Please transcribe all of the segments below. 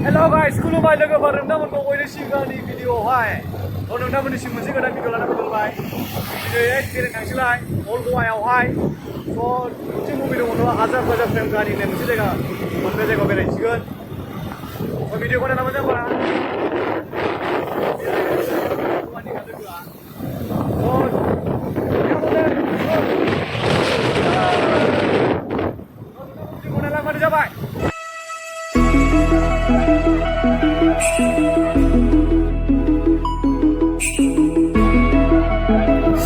Hello guys, Kulumbai लोगोफोर नोंथांमोनखौ बयनो सिगांनि भिडिअआवहाय नोंथांमोननिसिम मोनसे गोदान भिडिअ लाना फैबाय। दिनै बेरायनो थांसैलाय अल गवायावहाय। मोनसे मुभि दङ हाजार हाजार प्रेम काहानि होननाय मोनसे जायगा बे जायगायाव बेरायसिगोन। भिडिअखौ नायना मोजां मोना। जाबाय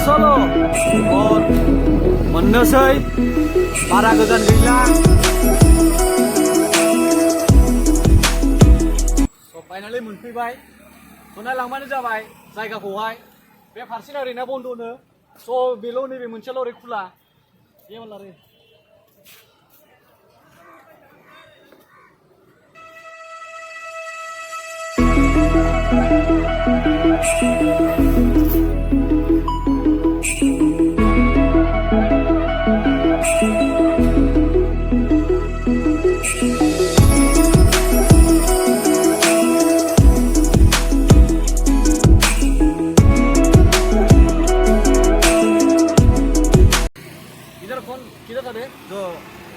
Solo मोननोसै बारा गोजान गैला। फाइनालि मोनफैबाय। नायलांबानो जाबाय जायगाखौहाय। बे फारसेना ओरैनो बन्द'नो। बेल' नैबे मोनसेल' ओरै खुला। जेबोलारे किधर था रे जो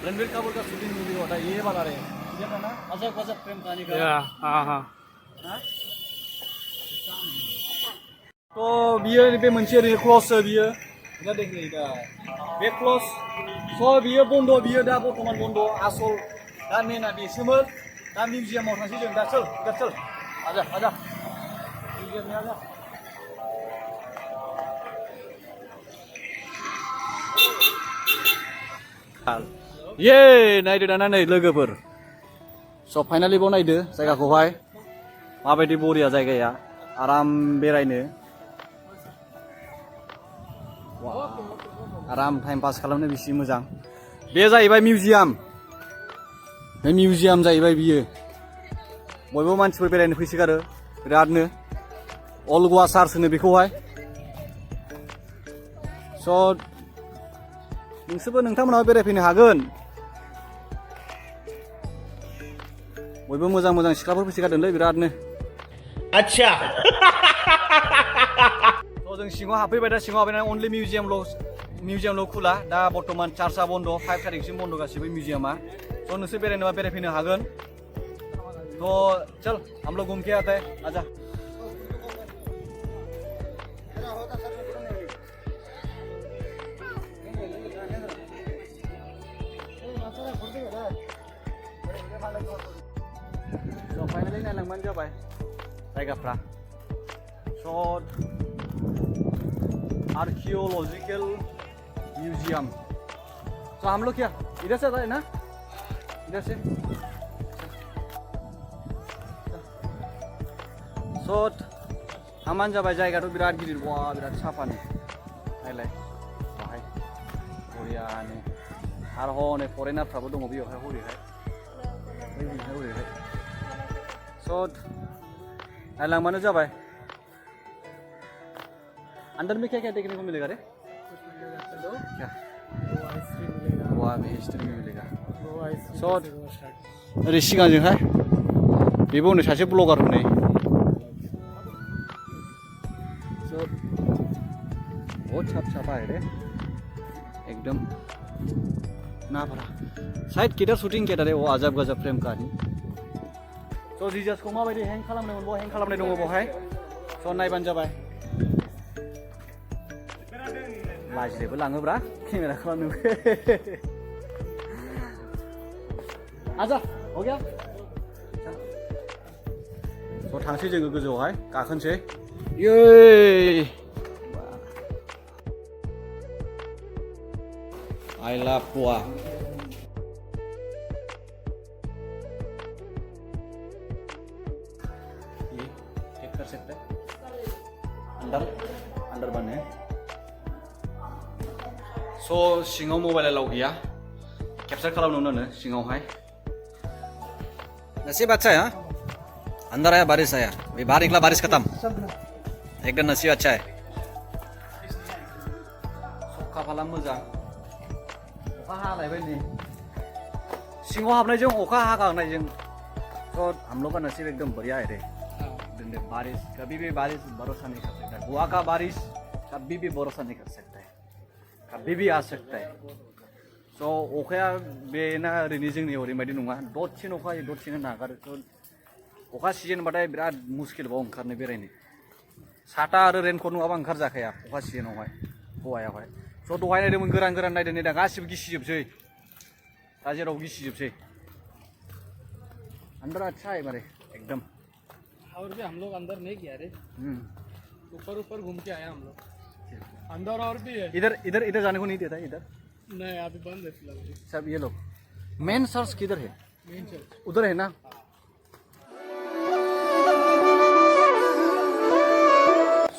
रणबीर कपूर का शूटिंग मूवी होता है ये वाला रे ये था ना अजब गजब प्रेम कहानी का हाँ तो बियो बे मोनसे ओरैनो क्लस बियो दा देख दा बे क्लस बियो बन्द बियो दा बर्तमान बन्द आसल दा मेना बेसोमोन दा मिउजियामाव थांसै जों दा चल आजा मिउजियामनि आजा ये नायदो दाना नै लोगोफोर फाइनालि बाव नायदो जायगाखौहाय माबायदि बरिया जायगाया आराम बेरायनो आराम टाइम पास खालामनो बेसे मोजां बे जाहैबाय मिउजियाम बे मिउजियाम जाहैबाय बियो बयबो मानसिफोर बेरायनो फैसोगारो बिरादनो अल गवा चार्च होनो बेखौहाय नोंसोरबो नोंथांमोनाबो बेरायफैनो हागोन बयबो मोजां सिख्लाफोर फैसोगारदोंलै बिरादनो आच्छा जों सिङाव हाबफैबाय दा सिङाव हाबफैनानै अनलि मिउजियामल' खुला दा बर्तमान चार्चआ बन्द 5 तारिखसिम बन्द गासिबो मिउजियामा नोंसोर बेरायनोबा बेरायफैनो हागोन चल हम लोग घूम के आते हैं आजा फाइनली नायलांबानो जाबाय जायगाफ्रा आर्कियोलॉजिकल म्यूजियम हम लोग क्या इधर से है ना इधर से हामान जाबाय जायगाथ' बिराद गिदिर वाह बिराद साफानो नायलाय बाहाय बरियानो आरो हनै फरेनारफ्राबो दङ बेयावहाय हरैहाय नायलांबानो जाबाय अंदर में क्या देखने को मिलेगा रे क्या गोवा में हिस्ट्री में मिलेगा ओरै सिगांजोंहाय बेबो हनै सासे ब्लगार हनै बहुत साफ है रे एकदम ना भरा साइड किधर शूटिंग किया रे वो अजब गजब प्रेम कहानी रिजार्सखौ माबायदि हें खालामनाय मोनबाव हें खालामनाय दङ बावहाय नायबानो जाबाय लाजिनोबो लाङोब्रा केमेरा खालामनो आजा हो गया थांसै जोङो गोजौआवहाय गाखोनोसै ये आई लव गोवा कर सकते हैं अंदर बने सिङाव मबाइल अलाउ गैया कैप्चर खालामनो सिङावहाय नसीब अच्छा है अंदर आया बारिश आया बाहर निकला बारिश खत्म एकदम नसीब अच्छा है खाफाला मोजां अखा हालायबाय नै सिङाव हाबनायजों अखा हागानायजों तो हम लोग का नसीब एकदम बढ़िया है रे। बारिश कभी भी बारिश भरोसा नहीं कर सकता। गोवा का बारिश कभी भी भरोसा नहीं कर सकता है, कभी भी आ सकता है। सो अखाया बेना ओरैनो जोंनि ओरैबायदि नङा, दसेनो अखा हायो दसेनो नागारो। अखा सिजोनबाथाय बिराद मुस्किलबाव ओंखारनो बेरायनो। साथा आरो रेनकट नङाबा ओंखारजाखाया अखा सिजोनावहाय गवायावहाय। स' दहाय नायदोंमोन गोरान गोरान नायदों, नै दा गासिबो गिसिजोबसै, दा जेराव गिसिजोबसै। अंदर अच्छा है मारे एकदम। और भी हम लोग अंदर नहीं गया रे, ऊपर ऊपर घूम के आया हम लोग। अंदर और भी है। इधर इधर इधर जाने को नहीं देता इधर। नहीं अभी बंद है फिलहाल सब। ये लोग मेन चर्च किधर है? मेन चर्च उधर है ना।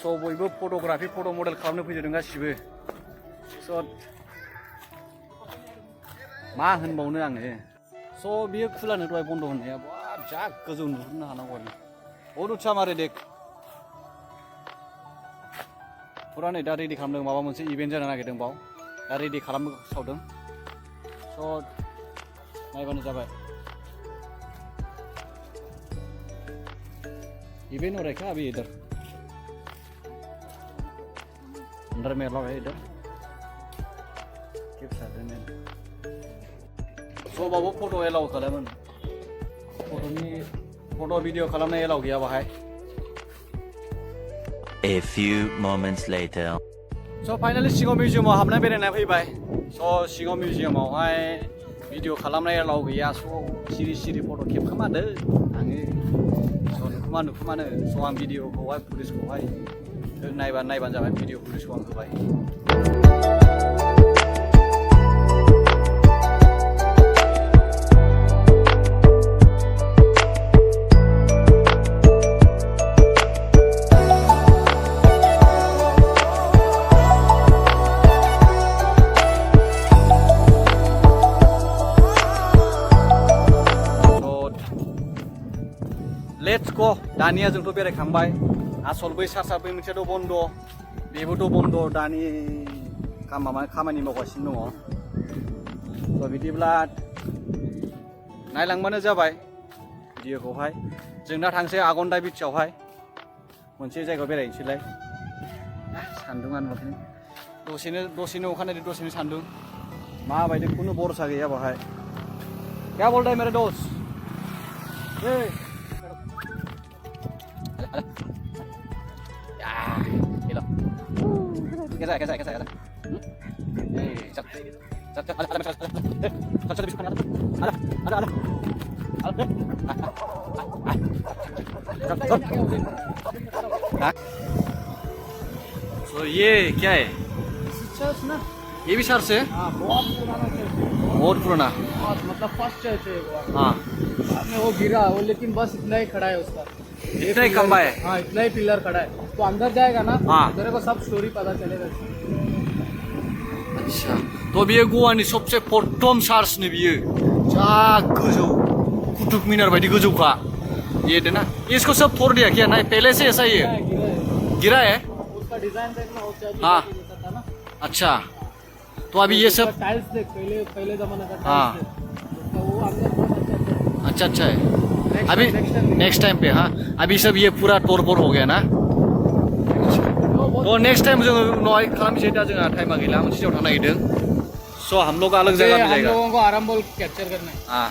सो बयबो फटोग्राफी फट' मडेल खालामनो फैजोबदों गासिबो। स' मा होनबावनो आङो। स' बियो खुलानो दहाय बन्द' होननाया बाब जा गोजौ नुहुरनो हानांगौ आरो। बहुत अच्छा मारे देख। फुरा नै दा रेडि खालामदों, माबा मोनसे इभेन्ट जानो नागिरदों बाव, दा रेडि खालामनो सावदों। स' नायबानो जाबाय। इवेंट हो रहा है क्या अभी इधर? अंदर में अलाउ है इधर। सो बाबू फोटो एलाउ खालामोन, फोटो भिडिअ खालामनाय एलाउ गैया बाहाय। A few moments later. So finally सिङाव मिउजियामाव हाबना बेरायना फैबाय। स' सिङाव मिउजियामावहाय भिडिअ खालामनाय एलाउ गैया। स' सिरि सिरि फट' खेबखोमादो आङो। स' नुखुमानो स' आं भिडिअखौहाय फुटेजखौहाय नायबानो जाबाय। भिडिअ फुटेजखौ आं होबाय। Let's go. दानिया जोंथ' बेरायखांबाय। आसल बै चार्चआ बै मोनसेयाथ' बन्द', बेबोथ' बन्द'। दानि खामानि मावगासिनो दङ। स' बिदिब्ला नायलांबानो जाबाय भिडिअखौहाय। जों दा थांसै आगन्दा बिचआवहाय, मोनसे जायगायाव बेरायनोसैलाय। सान्दुङानो माथो दसेनो अखा नायदो, दसेनो सान्दुं। माबायदि खुनु भरसा गैया बाहाय। क्या बोलता है मेरे दोस्त? कैसा है? तो ये क्या है? चर्च ना। ये भी चर्च है? हाँ बहुत पुराना चर्च है। बहुत पुराना। मतलब फर्स्ट चर्च है वो। हाँ बाद में वो गिरा वो, लेकिन बस इतना ही खड़ा है उसका। इतना ही खंबा है? हाँ इतना ही पिलर खड़ा है। तो अंदर जाएगा ना, हाँ तेरे को सब स्टोरी पता चलेगा। अच्छा तो बियो गवानि सबसे प्रथम चार्च ने बियो जा गोजौ कुतुब मीनार बायदि गोजौखा। ये ना इसको सब तोड़ दिया क्या? नहीं पहले से ऐसा ही है। गिरा है उसका डिजाइन देखना हो चाहिए। हाँ था ना। अच्छा तो अभी ये सब टाइल्स देख, पहले जमाने का हाँ टाइल्स देख। वो अंदर बहुत अच्छा है। अभी नेक्स्ट टाइम पे हाँ अभी सब ये पूरा तोड़-फोड़ हो गया ना। तो नेक्स्ट टाइम जो नॉय खालामसै दा जोंहा टाइमा गैला, मोनसे जायगायाव थांनो नागिरदों। स' हम लोग अलग जगह में जाएगा। हम लोगों को आराम बोल कैप्चर करना है। हाँ